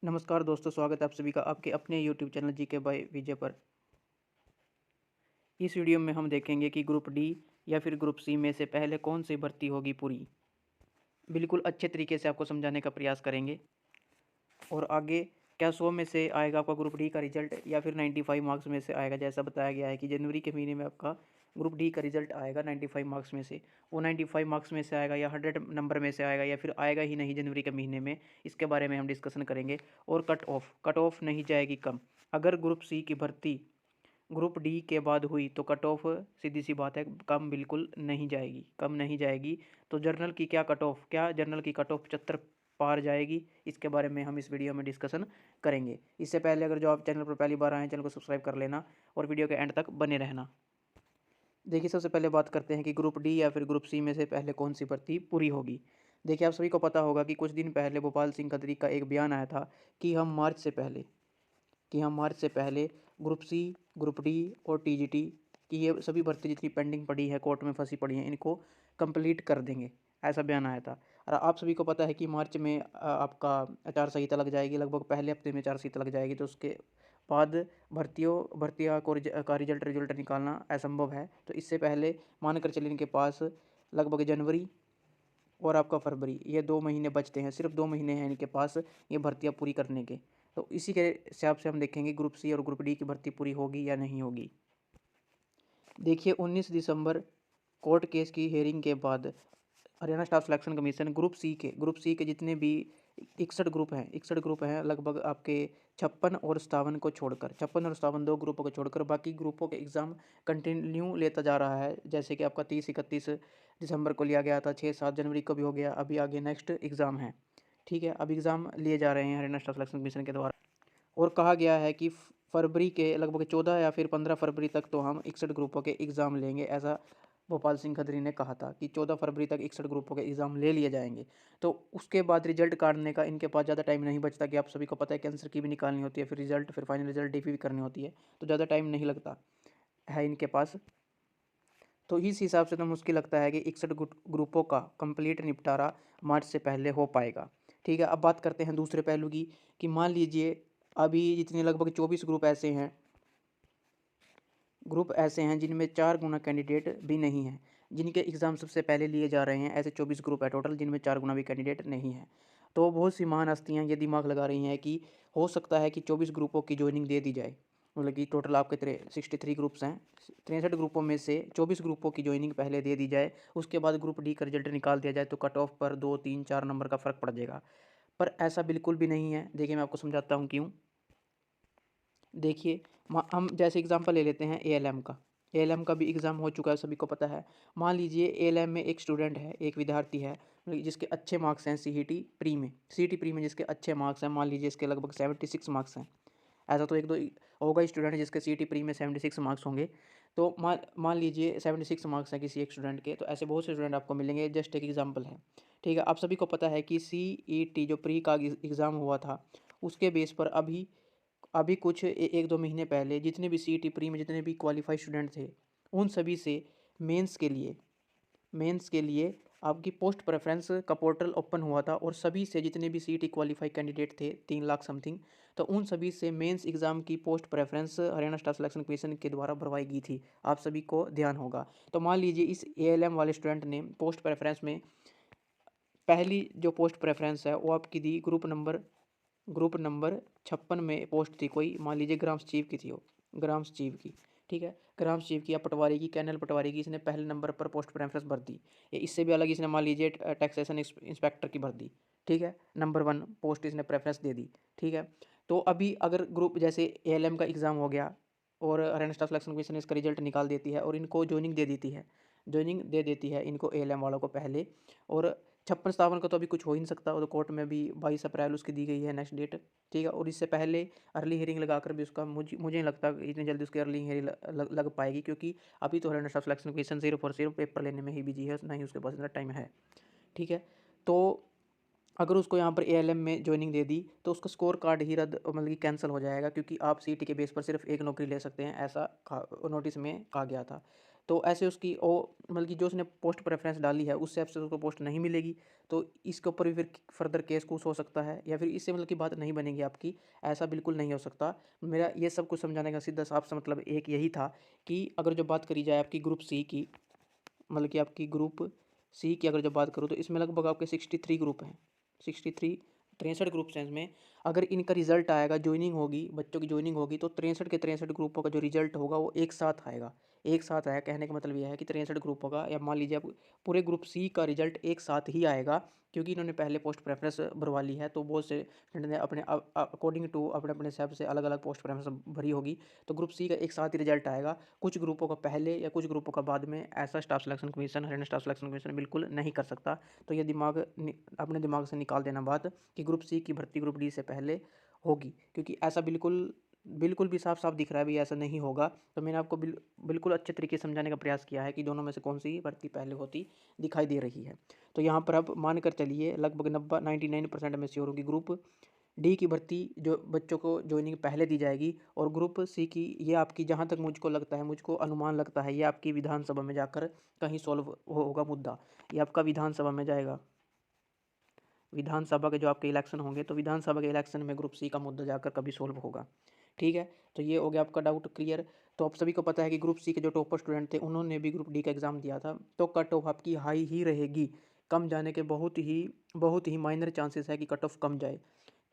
नमस्कार दोस्तों, स्वागत है आप सभी का आपके अपने यूट्यूब चैनल जीके बाय विजय पर। इस वीडियो में हम देखेंगे कि ग्रुप डी या फिर ग्रुप सी में से पहले कौन सी भर्ती होगी पूरी। बिल्कुल अच्छे तरीके से आपको समझाने का प्रयास करेंगे। और आगे क्या 100 में से आएगा आपका ग्रुप डी का रिजल्ट या फिर 95 मार्क्स में से आएगा। जैसा बताया गया है कि जनवरी के महीने में आपका ग्रुप डी का रिजल्ट आएगा 95 मार्क्स में से। वो 95 मार्क्स में से आएगा या 100 नंबर में से आएगा या फिर आएगा ही नहीं जनवरी के महीने में, इसके बारे में हम डिस्कशन करेंगे। और कट ऑफ नहीं जाएगी कम। अगर ग्रुप सी की भर्ती ग्रुप डी के बाद हुई तो कट ऑफ सीधी सी बात है कम बिल्कुल नहीं जाएगी, कम नहीं जाएगी। तो जर्नल की क्या जर्नल की कट ऑफ 75 पार जाएगी, इसके बारे में हम इस वीडियो में डिस्कशन करेंगे। इससे पहले अगर जो आप चैनल पर पहली बार आए हैं, चैनल को सब्सक्राइब कर लेना और वीडियो के एंड तक बने रहना। देखिए, सबसे पहले बात करते हैं कि ग्रुप डी या फिर ग्रुप सी में से पहले कौन सी भर्ती पूरी होगी। देखिए, आप सभी को पता होगा कि कुछ दिन पहले भोपाल सिंह खत्री का एक बयान आया था कि हम मार्च से पहले ग्रुप सी, ग्रुप डी और टीजीटी की ये सभी भर्ती जितनी पेंडिंग पड़ी है, कोर्ट में फंसी पड़ी हैं, इनको कंप्लीट कर देंगे। ऐसा बयान आया था। और आप सभी को पता है कि मार्च में आपका आचार संहिता लग जाएगी, लगभग पहले हफ्ते में आचार संहिता लग जाएगी। तो उसके बाद भर्तियों का रिजल्ट निकालना असंभव है। तो इससे पहले मानकर चलिए इनके पास लगभग जनवरी और आपका फरवरी, ये 2 महीने बचते हैं। सिर्फ 2 महीने हैं इनके पास ये भर्तियाँ पूरी करने के। तो इसी के हिसाब से हम देखेंगे ग्रुप सी और ग्रुप डी की भर्ती पूरी होगी या नहीं होगी। देखिए, 19 दिसंबर कोर्ट केस की हेयरिंग के बाद Haryana staff selection commission group C के जितने भी 61 ग्रुप हैं लगभग आपके 56 और 57 को छोड़कर, 56 और 57 दो ग्रुपों को छोड़कर बाकी ग्रुपों के एग्ज़ाम कंटिन्यू लेता जा रहा है। जैसे कि आपका 30-31 दिसंबर को लिया गया था, 6-7 जनवरी को भी हो गया। अभी आगे नेक्स्ट एग्ज़ाम है। ठीक है, अब एग्ज़ाम लिए जा रहे हैं हरियाणा स्टाफ सिलेक्शन कमीशन के द्वारा। और कहा गया है कि फरवरी के लगभग 14 या फिर 15 फरवरी तक तो हम 61 ग्रुपों के एग्ज़ाम लेंगे। ऐसा भोपाल सिंह खत्री ने कहा था कि 14 फरवरी तक 61 ग्रुपों के एग्ज़ाम ले लिए जाएंगे। तो उसके बाद रिजल्ट काटने का इनके पास ज़्यादा टाइम नहीं बचता। कि आप सभी को पता है कैंसर की भी निकालनी होती है, फिर रिजल्ट, फिर फाइनल रिजल्ट डीपी भी करनी होती है। तो ज़्यादा टाइम नहीं लगता है इनके पास। तो इस हिसाब से तो मुश्किल लगता है कि 61 ग्रुपों का कंप्लीट निपटारा मार्च से पहले हो पाएगा। ठीक है, अब बात करते हैं दूसरे पहलू की। कि मान लीजिए अभी जितने लगभग 24 ग्रुप ऐसे हैं जिनमें 4 गुना कैंडिडेट भी नहीं है, जिनके एग्ज़ाम सबसे पहले लिए जा रहे हैं। ऐसे 24 ग्रुप है टोटल जिनमें 4 गुना भी कैंडिडेट नहीं है। तो बहुत सी महान हस्तियाँ ये दिमाग लगा रही हैं कि हो सकता है कि 24 ग्रुपों की ज्वाइनिंग दे दी जाए। मतलब कि टोटल आपके 63 ग्रुप्स हैं, 63 ग्रुपों में से 24 ग्रुपों की ज्वाइनिंग पहले दे दी जाए। उसके बाद ग्रुप डी का रिजल्ट निकाल दिया जाए तो कट ऑफ पर 2, 3, 4 नंबर का फ़र्क पड़ जाएगा। पर ऐसा बिल्कुल भी नहीं है। देखिए, मैं आपको समझाता हूँ क्यों। देखिए, हम जैसे एग्जांपल ले लेते हैं एएलएम का। एएलएम का भी एग्ज़ाम हो चुका है, सभी को पता है। मान लीजिए एएलएम में एक स्टूडेंट है, एक विद्यार्थी है, मतलब जिसके अच्छे मार्क्स हैं सीईटी प्री में जिसके अच्छे मार्क्स हैं। मान लीजिए इसके लगभग 76 मार्क्स हैं। ऐसा तो एक दो होगा स्टूडेंट जिसके सीईटी प्री में 76 मार्क्स होंगे। तो मान मान लीजिए 76 मार्क्स हैं किसी एक स्टूडेंट के। तो ऐसे बहुत से स्टूडेंट आपको मिलेंगे, जस्ट एक एग्जाम्पल है। ठीक है, आप सभी को पता है कि सीईटी जो प्री का एग्ज़ाम हुआ था, उसके बेस पर अभी अभी कुछ 1-2 महीने पहले जितने भी सीईटी प्री में जितने भी क्वालिफाइड स्टूडेंट थे, उन सभी से मेंस के लिए मेंस के लिए आपकी पोस्ट प्रेफरेंस का पोर्टल ओपन हुआ था। और सभी से जितने भी सीईटी क्वालिफाइड कैंडिडेट थे 3 लाख समथिंग, तो उन सभी से मेंस एग्ज़ाम की post preference Haryana staff selection commission के द्वारा भरवाई गई थी। आप सभी को ध्यान होगा। तो मान लीजिए इस एएलएम वाले स्टूडेंट ने पोस्ट प्रेफरेंस में पहली जो पोस्ट प्रेफरेंस है वो आपकी दी ग्रुप नंबर 56 में पोस्ट थी कोई। मान लीजिए ग्राम सचिव की थी वो, ग्राम सचिव की। ठीक है, ग्राम सचिव की या पटवारी की, कैनल पटवारी की, इसने पहले नंबर पर पोस्ट प्रेफरेंस भर दी। या इससे भी अलग इसने मान लीजिए टैक्सेशन इंस्पेक्टर की भर दी। ठीक है, नंबर 1 पोस्ट इसने प्रेफरेंस दे दी। ठीक है, तो अभी अगर ग्रुप जैसे एएलएम का एग्ज़ाम हो गया और हरियाणा स्टाफ सिलेक्शन कमीशन इसका रिजल्ट निकाल देती है और इनको ज्वाइनिंग दे देती है इनको एएलएम वालों को पहले। और 56-57 का तो अभी कुछ हो ही नहीं सकता। वो तो कोर्ट में भी 22 अप्रैल उसकी दी गई है नेक्स्ट डेट। ठीक है, और इससे पहले अर्ली हियरिंग लगाकर भी उसका मुझे नहीं लगता कि इतनी जल्दी उसकी अर्ली हियरिंग लग पाएगी। क्योंकि अभी तो हरियाणा स्टाफ सिलेक्शन कमीशन सिर्फ और सिर्फ पेपर लेने में ही बिजी है, ना ही उसके पास इतना टाइम है। ठीक है, तो अगर उसको यहाँ पर एएलएम में ज्वाइनिंग दे दी तो उसका स्कोर कार्ड ही रद्द मतलब कि कैंसिल हो जाएगा। क्योंकि आप सीईटी के बेस पर सिर्फ एक नौकरी ले सकते हैं, ऐसा नोटिस में कहा गया था। तो ऐसे उसकी ओ मतलब कि जो उसने पोस्ट प्रेफरेंस डाली है उससे आपसे उसको पोस्ट नहीं मिलेगी, तो इसके ऊपर भी फिर फर्दर केस कुछ हो सकता है, या फिर इससे मतलब की बात नहीं बनेगी आपकी। ऐसा बिल्कुल नहीं हो सकता। मेरा ये सब कुछ समझाने का सीधा साफ सा मतलब एक यही था कि अगर जो बात करी जाए आपकी ग्रुप सी की, मतलब कि आपकी ग्रुप सी की अगर जब बात करूँ तो इसमें लगभग आपके 63 ग्रुप हैं, 63 63 ग्रुप्स हैं इसमें। अगर इनका रिजल्ट आएगा, ज्वाइनिंग होगी, बच्चों की ज्वाइनिंग होगी, तो 63 के 63 ग्रुपों का जो रिजल्ट होगा वो एक साथ आएगा। एक साथ आया कहने का मतलब यह है कि 63 ग्रुप होगा, या मान लीजिए आप पूरे ग्रुप सी का रिजल्ट एक साथ ही आएगा, क्योंकि इन्होंने पहले पोस्ट प्रेफरेंस भरवा ली है, तो बहुत से स्टूडेंट ने अपने अकॉर्डिंग टू अपने अपने हिसाब से अलग अलग पोस्ट प्रेफरेंस भरी होगी, तो ग्रुप सी का एक साथ ही रिजल्ट आएगा। कुछ ग्रुपों का पहले या कुछ ग्रुपों का बाद में ऐसा staff selection commission, Haryana staff selection commission बिल्कुल नहीं कर सकता। तो ये अपने दिमाग से निकाल देना बात कि ग्रुप सी की भर्ती ग्रुप डी से पहले होगी, क्योंकि ऐसा बिल्कुल बिल्कुल भी साफ साफ दिख रहा है भी ऐसा नहीं होगा। तो मैंने आपको बिल्कुल अच्छे तरीके से समझाने का प्रयास किया है कि दोनों में से कौन सी भर्ती पहले होती दिखाई दे रही है। तो यहाँ पर आप मान कर चलिए लगभग 99% में श्योर होगी ग्रुप डी की भर्ती जो बच्चों को ज्वाइनिंग पहले दी जाएगी, और ग्रुप सी की ये आपकी जहाँ तक मुझको लगता है, मुझको अनुमान लगता है, ये आपकी विधानसभा में जाकर कहीं सॉल्व होगा मुद्दा। ये आपका विधानसभा में जाएगा, विधानसभा के जो आपके इलेक्शन होंगे, तो विधानसभा के इलेक्शन में ग्रुप सी का मुद्दा जाकर कभी सॉल्व होगा। ठीक है, तो ये हो गया आपका डाउट क्लियर। तो आप सभी को पता है कि ग्रुप सी के जो टॉपर स्टूडेंट थे उन्होंने भी ग्रुप डी का एग्ज़ाम दिया था, तो कट ऑफ आपकी हाई ही रहेगी। कम जाने के बहुत ही माइनर चांसेस है कि कट ऑफ कम जाए।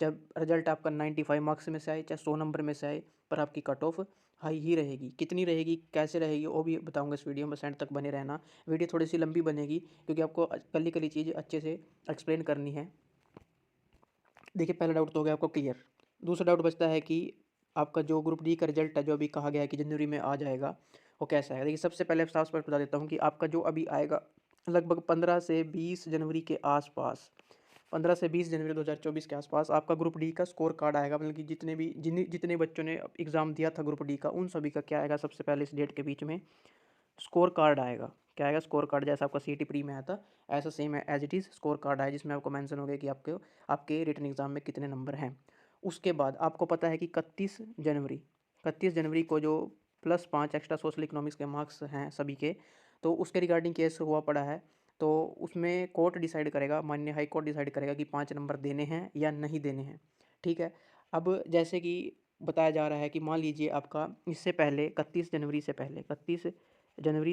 जब रिजल्ट आपका 95 मार्क्स में से आए, चाहे 100 नंबर में से आए, पर आपकी कट ऑफ हाई ही रहेगी। कितनी रहेगी, कैसे रहेगी, वो भी बताऊंगा इस वीडियो में, एंड तक बने रहना। वीडियो थोड़ी सी लंबी बनेगी क्योंकि आपको कली कली चीज़ अच्छे से एक्सप्लेन करनी है। देखिए पहला डाउट तो हो गया आपको क्लियर। दूसरा डाउट बचता है कि आपका जो ग्रुप डी का रिजल्ट है जो अभी कहा गया है कि जनवरी में आ जाएगा, वो कैसा है। देखिए सबसे पहले साफ स्पष्ट बता देता हूँ कि आपका जो अभी आएगा लगभग 15 से 20 जनवरी के आसपास, 15 से 20 जनवरी 2024 के आसपास आपका ग्रुप डी का स्कोर कार्ड आएगा। मतलब कि जितने बच्चों ने एग्ज़ाम दिया था ग्रुप डी का, उन सभी का क्या आएगा सबसे पहले इस डेट के बीच में स्कोर कार्ड आएगा। क्या आएगा, स्कोर कार्ड। जैसा आपका सीईटी प्री में आया था ऐसा सेम है, as it is scorecard है, जिसमें आपको मेंशन हो गया कि आपके रिटन एग्ज़ाम में कितने नंबर हैं। उसके बाद आपको पता है कि 31 जनवरी को जो +5 एक्स्ट्रा सोशल इकोनॉमिक्स के मार्क्स हैं सभी के, तो उसके रिगार्डिंग केस हुआ पड़ा है। तो उसमें कोर्ट डिसाइड करेगा, माननीय हाई कोर्ट डिसाइड करेगा कि 5 नंबर देने हैं या नहीं देने हैं। ठीक है, अब जैसे कि बताया जा रहा है कि मान लीजिए आपका इससे पहले 31 जनवरी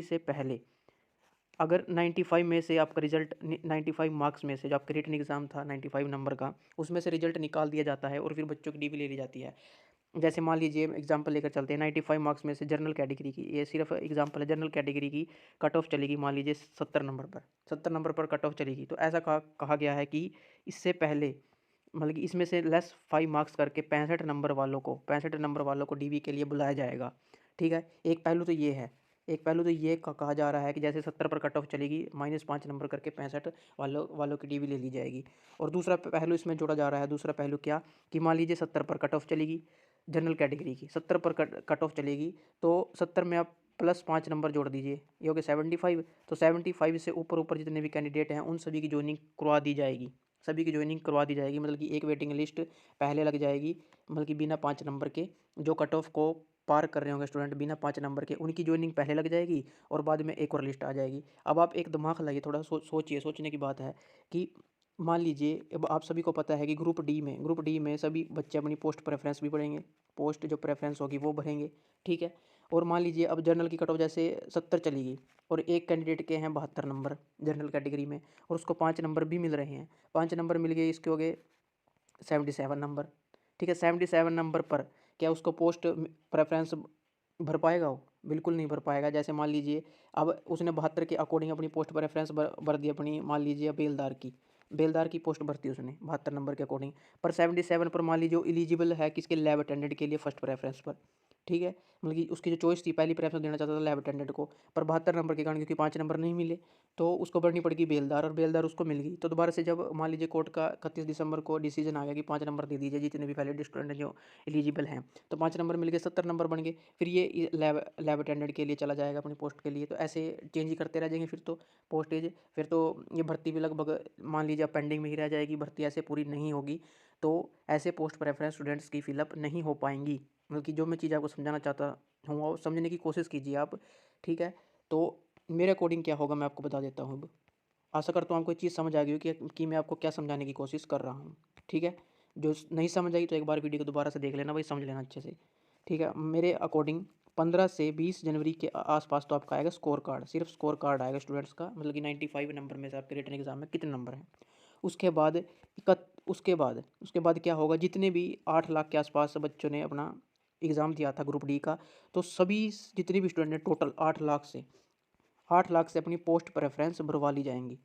से पहले अगर 95 में से आपका रिजल्ट 95 मार्क्स में से जो आपका रिटन एग्ज़ाम था 95 नंबर का, उसमें से रिजल्ट निकाल दिया जाता है और फिर बच्चों की डीवी ले ली जाती है। जैसे मान लीजिए एग्जांपल लेकर चलते हैं, 95 मार्क्स में से जनरल कैटेगरी की, ये सिर्फ एग्जांपल है, जनरल कैटेगरी की कट ऑफ चलेगी मान लीजिए 70 नंबर पर कट ऑफ चलेगी। तो ऐसा कहा गया है कि इससे पहले मतलब कि इसमें से -5 मार्क्स करके 65 नंबर वालों को डीवी के लिए बुलाया जाएगा। ठीक है, एक पहलू तो ये है। एक पहलू तो ये कहा जा रहा है कि जैसे 70 पर कट ऑफ चलेगी, -5 नंबर करके 65 वालों की डीवी ले ली जाएगी। और दूसरा पहलू इसमें जोड़ा जा रहा है, दूसरा पहलू क्या, कि मान लीजिए 70 पर कट ऑफ चलेगी जनरल कैटेगरी की, 70 पर कट ऑफ चलेगी, तो 70 में आप +5 नंबर जोड़ दीजिए, ये हो गया 75। तो 75 से ऊपर ऊपर जितने भी कैंडिडेट हैं उन सभी की ज्वाइनिंग करवा दी जाएगी, सभी की ज्वाइनिंग करवा दी जाएगी। मतलब कि एक वेटिंग लिस्ट पहले लग जाएगी, मतलब कि बिना 5 नंबर के जो कट ऑफ को पार कर रहे होंगे स्टूडेंट बिना 5 नंबर के, उनकी ज्वाइनिंग पहले लग जाएगी और बाद में एक और लिस्ट आ जाएगी। अब आप एक दिमाग लगाइए, थोड़ा सोचिए, सोचने की बात है कि मान लीजिए अब आप सभी को पता है कि ग्रुप डी में सभी बच्चे अपनी पोस्ट प्रेफरेंस भी पढ़ेंगे, पोस्ट जो प्रेफरेंस होगी वो भरेंगे। ठीक है, और मान लीजिए अब जनरल की कट ऑफ जैसे 70 चलेगी और एक कैंडिडेट के हैं 72 नंबर जनरल कैटेगरी में, और उसको 5 नंबर भी मिल रहे हैं, 5 नंबर मिल गए, इसके हो गए 77 नंबर। ठीक है, 77 नंबर पर क्या उसको पोस्ट प्रेफरेंस भर पाएगा वो? बिल्कुल नहीं भर पाएगा। जैसे मान लीजिए अब उसने 72 के अकॉर्डिंग अपनी पोस्ट प्रेफरेंस भर दी अपनी, मान लीजिए बेलदार की पोस्ट भरती उसने 72 नंबर के अकॉर्डिंग, पर 77 पर मान लीजिए वो एलिजिबल है किसके, लैब अटेंडेंट के लिए फर्स्ट प्रेफरेंस पर। ठीक है, मतलब कि उसकी जो चॉइस थी पहली प्रेफरेंस देना चाहता था लैब अटेंडेंट को, पर 72 नंबर के कारण क्योंकि 5 नंबर नहीं मिले तो उसको भरनी पड़ेगी बेलदार, और बेलदार उसको मिल गई। तो दोबारा से जब मान लीजिए कोर्ट का 31 दिसंबर को डिसीजन आ गया कि 5 नंबर दे दीजिए जितने भी वैलिड स्टूडेंट हैं जो एलिजिबल हैं, तो 5 नंबर मिल गए, 70 नंबर बन गए, फिर ये लैब अटेंडेंट के लिए चला जाएगा अपनी पोस्ट के लिए। तो ऐसे चेंज ही करते रह जाएंगे फिर तो पोस्टेज, फिर तो ये भर्ती भी लगभग मान लीजिए पेंडिंग में ही रह जाएगी, भर्ती ऐसे पूरी नहीं होगी। तो ऐसे पोस्ट प्रेफरेंस स्टूडेंट्स की फिलअप नहीं हो पाएंगी। मतलब कि जो मैं चीज़ आपको समझाना चाहता हूँ वो समझने की कोशिश कीजिए आप। ठीक है, तो मेरे अकॉर्डिंग क्या होगा मैं आपको बता देता हूँ अब। आशा करता हूँ आपको ये चीज़ समझ आ गई हो कि मैं आपको क्या समझाने की कोशिश कर रहा हूँ। ठीक है, जो नहीं समझ आई तो एक बार वीडियो को दोबारा से देख लेना भाई, समझ लेना अच्छे से। ठीक है, मेरे अकॉर्डिंग 15 से 20 जनवरी के आसपास तो आपका आएगा स्कोर कार्ड, सिर्फ स्कोर कार्ड आएगा स्टूडेंट्स का, मतलब कि 95 नंबर में से आपके रिटन एग्जाम में कितने नंबर हैं। उसके बाद उसके बाद क्या होगा, जितने भी 8 लाख के आसपास बच्चों ने अपना एग्ज़ाम दिया था ग्रुप डी का, तो सभी जितने भी स्टूडेंट ने टोटल 8 लाख से अपनी पोस्ट प्रेफरेंस भरवा ली जाएंगी।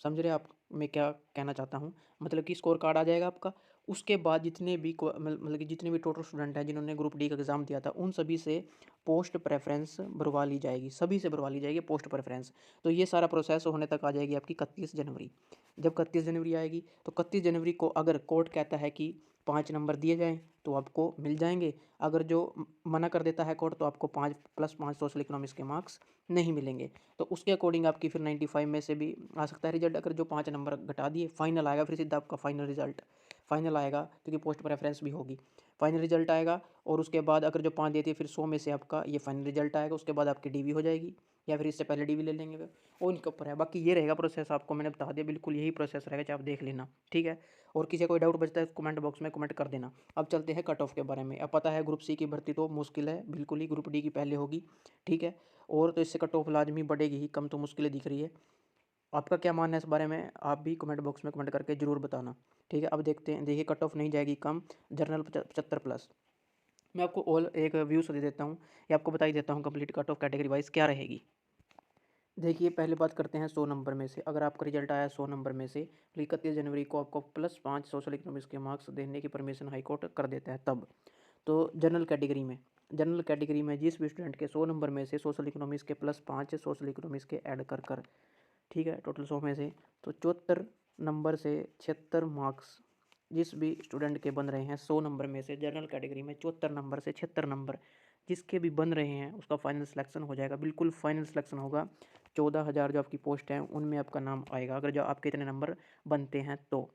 समझ रहे आप मैं क्या कहना चाहता हूँ, मतलब कि स्कोर कार्ड आ जाएगा आपका। उसके बाद जितने भी मतलब कि जितने भी टोटल स्टूडेंट हैं जिन्होंने ग्रुप डी का एग्ज़ाम दिया था, उन सभी से पोस्ट प्रेफरेंस भरवा ली जाएगी, सभी से भरवा ली जाएगी पोस्ट प्रेफरेंस। तो ये सारा प्रोसेस होने तक आ जाएगी आपकी 31 जनवरी। जब 31 जनवरी आएगी तो 31 जनवरी को अगर कोर्ट कहता है कि 5 नंबर दिए जाएँ तो आपको मिल जाएंगे। अगर जो मना कर देता है कोर्ट तो आपको 5+5 सोशल इकोनॉमिक्स के मार्क्स नहीं मिलेंगे। तो उसके अकॉर्डिंग आपकी फिर 95 में से भी आ सकता है रिजल्ट। अगर जो 5 नंबर घटा दिए, फाइनल आएगा फिर सीधा आपका फाइनल रिजल्ट, फाइनल आएगा क्योंकि पोस्ट प्रेफरेंस भी होगी। फाइनल रिजल्ट आएगा और उसके बाद अगर जो 5 देती है फिर 100 में से आपका ये फाइनल रिजल्ट आएगा। उसके बाद आपकी डीवी हो जाएगी या फिर इससे पहले डीवी ले लेंगे वो इनके ऊपर है। बाकी ये रहेगा प्रोसेस, आपको मैंने बता दिया, बिल्कुल यही प्रोसेस रहेगा, चाहे आप देख लेना। ठीक है, और किसी कोई डाउट बचता है कमेंट बॉक्स में कमेंट कर देना। अब चलते हैं कट ऑफ के बारे में। अब पता है ग्रुप सी की भर्ती तो मुश्किल है बिल्कुल ही, ग्रुप डी की पहले होगी। ठीक है, और तो इससे कट ऑफ लाजमी बढ़ेगी ही, कम तो मुश्किलें दिख रही है। आपका क्या मानना है इस बारे में, आप भी कमेंट बॉक्स में कमेंट करके ज़रूर बताना। ठीक है, अब देखते हैं, देखिए कट ऑफ नहीं जाएगी कम, जर्नल 75+। मैं आपको ऑल एक व्यूज़ दे देता हूँ या आपको बता ही देता हूँ complete cut off category wise क्या रहेगी। देखिए पहले बात करते हैं 100 नंबर में से। अगर आपका रिजल्ट आया 100 नंबर में से तो 31 जनवरी को आपको +5 सोशल इकोनॉमिक्स के मार्क्स देने की परमिशन हाई कोर्ट कर देता है तब। तो जनरल कैटेगरी में जिस भी स्टूडेंट के 100 नंबर में से सोशल इकोनॉमिक्स के +5 सोशल इकोनॉमिक्स के ऐड कर ठीक है, टोटल 100 में से तो 74 नंबर से 76 मार्क्स जिस भी स्टूडेंट के बन रहे हैं 100 नंबर में से, जनरल कैटेगरी में 74 नंबर से 76 नंबर जिसके भी बन रहे हैं उसका फाइनल सिलेक्शन हो जाएगा, बिल्कुल फाइनल सिलेक्शन होगा। 14,000 जो आपकी पोस्ट हैं उनमें आपका नाम आएगा, अगर जो आपके इतने नंबर बनते हैं तो।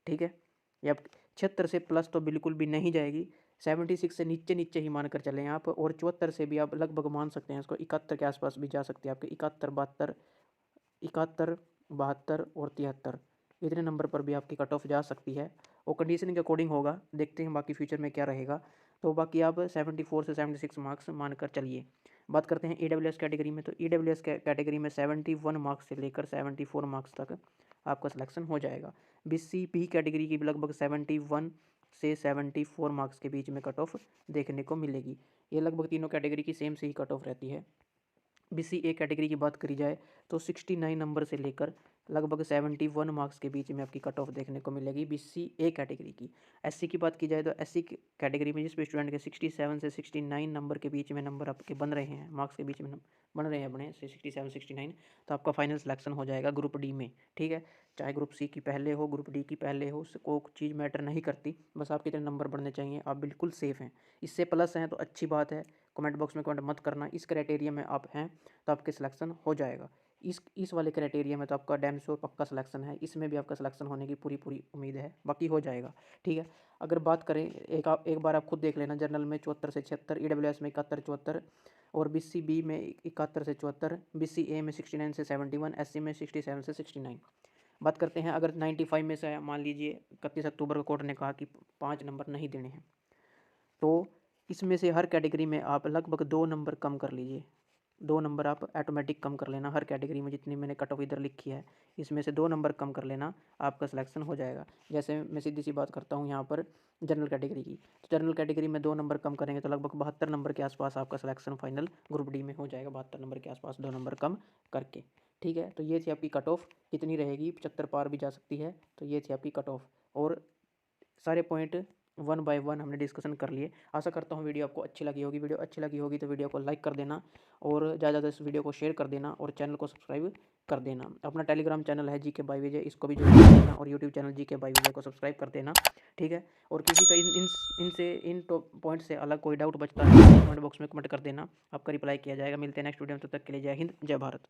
ठीक है, ये आप 76 से प्लस तो बिल्कुल भी नहीं जाएगी, 76 से नीचे नीचे ही मान कर चलें आप, और 74 से भी आप लगभग मान सकते हैं इसको 71 के आसपास भी जा सकते हैं आपके, 71, 72 और 73 इतने नंबर पर भी आपकी कट ऑफ जा सकती है। और कंडीशनिंग के अकॉर्डिंग होगा, देखते हैं बाकी फ्यूचर में क्या रहेगा। तो बाकी आप 74 से 76 मार्क्स मान कर चलिए। बात करते हैं EWS कैटेगरी में। तो EWS कैटेगरी में 71 मार्क्स से लेकर 74 मार्क्स तक आपका सिलेक्शन हो जाएगा। BCP कैटेगरी की भी लगभग 71 से 74 मार्क्स के बीच में कट ऑफ देखने को मिलेगी। ये लगभग तीनों कैटेगरी की सेम से ही कट ऑफ रहती है। BCA कैटेगरी की बात करी जाए तो 69 नंबर से लेकर लगभग 71 मार्क्स के बीच में आपकी कट ऑफ देखने को मिलेगी BCA कैटेगरी की। SC की बात की जाए तो SC कैटेगरी में जिस भी स्टूडेंट के 67 से 69 नंबर के बीच में नंबर आपके बन रहे हैं, मार्क्स के बीच में बन रहे हैं अपने 67 69, तो आपका फाइनल सिलेक्शन हो जाएगा ग्रुप डी में। ठीक है, चाहे ग्रुप सी की पहले हो ग्रुप डी की पहले हो, उससे कोई चीज़ मैटर नहीं करती, बस आपके इतने नंबर बढ़ने चाहिए, आप बिल्कुल सेफ़ हैं। इससे प्लस हैं तो अच्छी बात है, कमेंट बॉक्स में कमेंट मत करना, इस क्राइटेरिया में आप हैं तो आपके सिलेक्शन हो जाएगा। इस वाले क्राइटेरिया में तो आपका डैम श्योर पक्का सिलेक्शन है, इसमें भी आपका सिलेक्शन होने की पूरी पूरी उम्मीद है, बाकी हो जाएगा। ठीक है, अगर बात करें एक बार आप खुद देख लेना, जनरल में 74 से 76, EWS में 71 74 और BCB में 71 से 74, BCA में 69 से 71, SC में 67 से 69। बात करते हैं अगर 95 में से मान लीजिए 31 अक्टूबर को कोर्ट ने कहा कि 5 नंबर नहीं देने हैं, तो इसमें से हर कैटेगरी में आप लगभग 2 नंबर कम कर लीजिए, 2 नंबर आप ऑटोमेटिक कम कर लेना हर कैटेगरी में, जितनी मैंने कट ऑफ इधर लिखी है इसमें से 2 नंबर कम कर लेना, आपका सिलेक्शन हो जाएगा। जैसे मैं सीधी सी बात करता हूँ यहाँ पर जनरल कैटेगरी की, तो जनरल कैटेगरी में 2 नंबर कम करेंगे तो लगभग 72 नंबर के आसपास आपका सिलेक्शन फाइनल ग्रुप डी में हो जाएगा, 72 नंबर के आसपास 2 नंबर कम करके। ठीक है, तो ये थी आपकी कट ऑफ, कितनी रहेगी, 75 पार भी जा सकती है, तो ये थी आपकी कट ऑफ। और सारे पॉइंट 1 बाय 1 हमने डिस्कशन कर लिए। आशा करता हूँ वीडियो आपको अच्छी लगी होगी, वीडियो अच्छी लगी होगी तो वीडियो को लाइक कर देना और ज़्यादा ज़्यादा इस वीडियो को शेयर कर देना और चैनल को सब्सक्राइब कर देना। अपना टेलीग्राम चैनल है GK बाय विजय, इसको भी ज्वाइन कर देना और यूट्यूब चैनल GK बाय विजय को सब्सक्राइब कर देना। ठीक है, और किसी का इन पॉइंट से अलग कोई डाउट बचता है कमेंट बॉक्स में कमेंट कर देना, आपका रिप्लाई किया जाएगा। मिलते हैं नेक्स्ट वीडियो में, तब तक के लिए जय हिंद जय भारत।